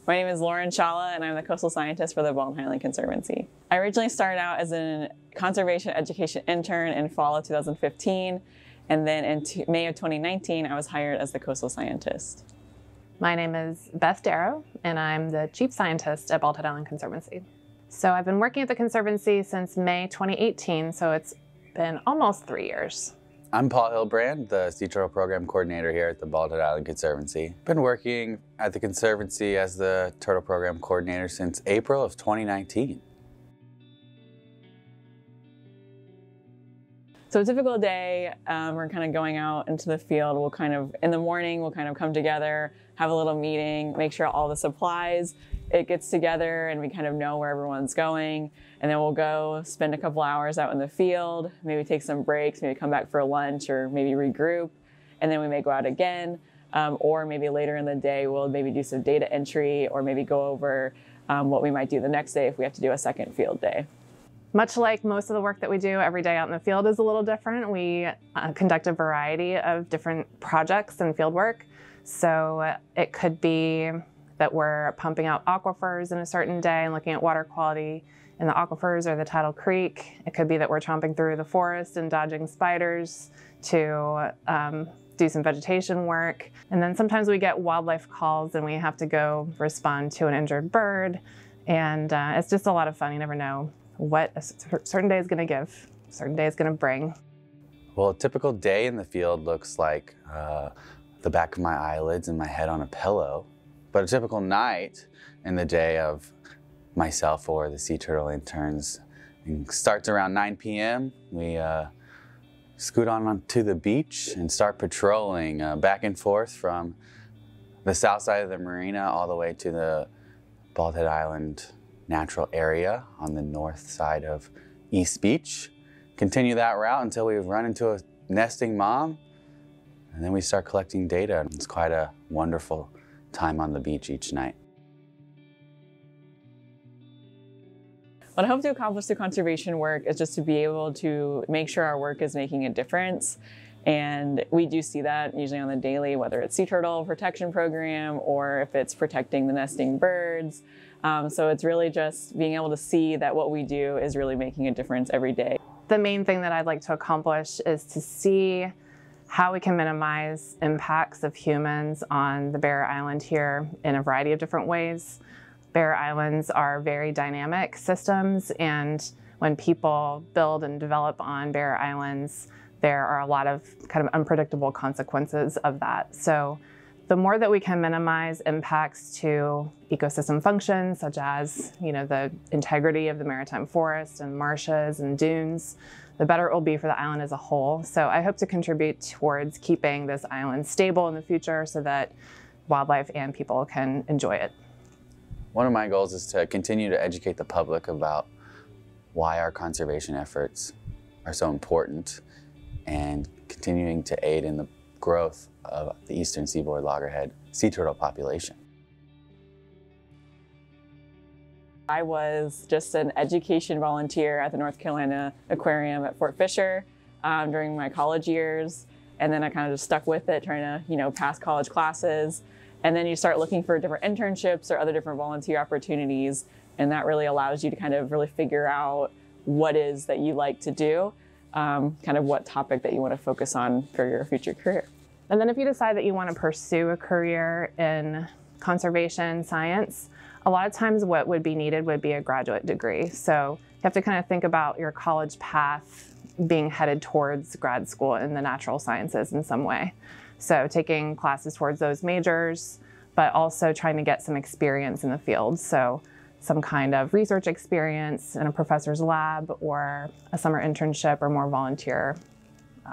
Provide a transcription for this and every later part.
My name is Lauren Shala, and I'm the coastal scientist for the Bald Highland Conservancy. I originally started out as a conservation education intern in fall of 2015, and then in May of 2019, I was hired as the coastal scientist. My name is Beth Darrow, and I'm the chief scientist at Bald Head Island Conservancy. So I've been working at the Conservancy since May 2018, so it's been almost 3 years. I'm Paul Hilbrand, the Sea Turtle Program Coordinator here at the Bald Head Island Conservancy. Been working at the Conservancy as the Turtle Program Coordinator since April of 2019. So a typical day, we're kind of going out into the field. In the morning, we'll kind of come together, have a little meeting, make sure all the supplies, it gets together and we kind of know where everyone's going. And then we'll go spend a couple hours out in the field, maybe take some breaks, maybe come back for lunch or maybe regroup. And then we may go out again, or maybe later in the day, we'll maybe do some data entry or maybe go over what we might do the next day if we have to do a second field day. Much like most of the work that we do every day out in the field is a little different. We conduct a variety of different projects and field work. So it could be that we're pumping out aquifers in a certain day and looking at water quality in the aquifers or the tidal creek. It could be that we're chomping through the forest and dodging spiders to do some vegetation work. And then sometimes we get wildlife calls and we have to go respond to an injured bird. And it's just a lot of fun. You never know what a certain day is going to give, a certain day is going to bring. Well, a typical day in the field looks like the back of my eyelids and my head on a pillow. But a typical night in the day of myself or the Sea Turtle interns starts around 9 p.m. We scoot on to the beach and start patrolling back and forth from the south side of the marina all the way to the Bald Head Island natural area on the north side of East Beach. Continue that route until we run into a nesting mom, and then we start collecting data. It's quite a wonderful time on the beach each night. What I hope to accomplish through conservation work is just to be able to make sure our work is making a difference. And we do see that usually on the daily, whether it's sea turtle protection program or if it's protecting the nesting birds. So it's really just being able to see that what we do is really making a difference every day. The main thing that I'd like to accomplish is to see how we can minimize impacts of humans on the Barrier Island here in a variety of different ways. Barrier Islands are very dynamic systems, and when people build and develop on Barrier Islands, there are a lot of kind of unpredictable consequences of that. So the more that we can minimize impacts to ecosystem functions, such as the integrity of the maritime forest and marshes and dunes, the better it will be for the island as a whole. So I hope to contribute towards keeping this island stable in the future so that wildlife and people can enjoy it. One of my goals is to continue to educate the public about why our conservation efforts are so important and continuing to aid in the growth of the eastern seaboard loggerhead sea turtle population. I was just an education volunteer at the North Carolina Aquarium at Fort Fisher during my college years. And then I kind of just stuck with it, trying to, pass college classes. And then you start looking for different internships or other different volunteer opportunities. And that really allows you to kind of really figure out what is that you like to do, kind of what topic that you want to focus on for your future career. And then if you decide that you want to pursue a career in conservation science, a lot of times what would be needed would be a graduate degree. So you have to kind of think about your college path being headed towards grad school in the natural sciences in some way. So taking classes towards those majors, but also trying to get some experience in the field. So some kind of research experience in a professor's lab or a summer internship or more volunteer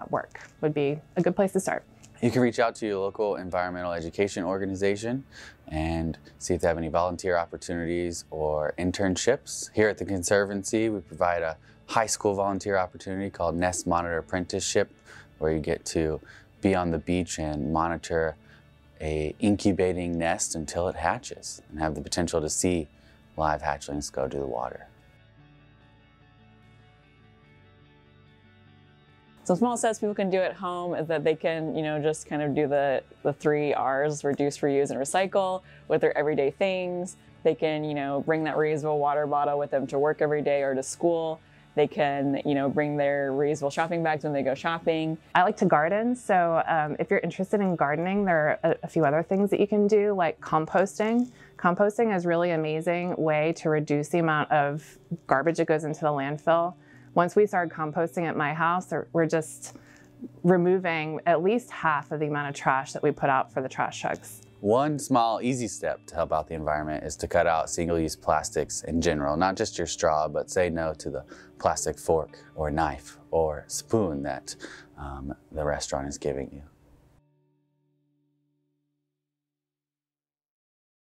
work would be a good place to start. You can reach out to your local environmental education organization and see if they have any volunteer opportunities or internships. Here at the Conservancy, we provide a high school volunteer opportunity called Nest Monitor Apprenticeship, where you get to be on the beach and monitor a incubating nest until it hatches and have the potential to see live hatchlings go to the water. Some small steps people can do at home is that they can, just kind of do the 3 R's, reduce, reuse, and recycle with their everyday things. They can, bring that reusable water bottle with them to work every day or to school. They can, bring their reusable shopping bags when they go shopping. I like to garden, so if you're interested in gardening, there are a few other things that you can do, like composting. Composting is a really amazing way to reduce the amount of garbage that goes into the landfill. Once we started composting at my house, we're just removing at least half of the amount of trash that we put out for the trash trucks. One small, easy step to help out the environment is to cut out single-use plastics in general, not just your straw, but say no to the plastic fork or knife or spoon that the restaurant is giving you.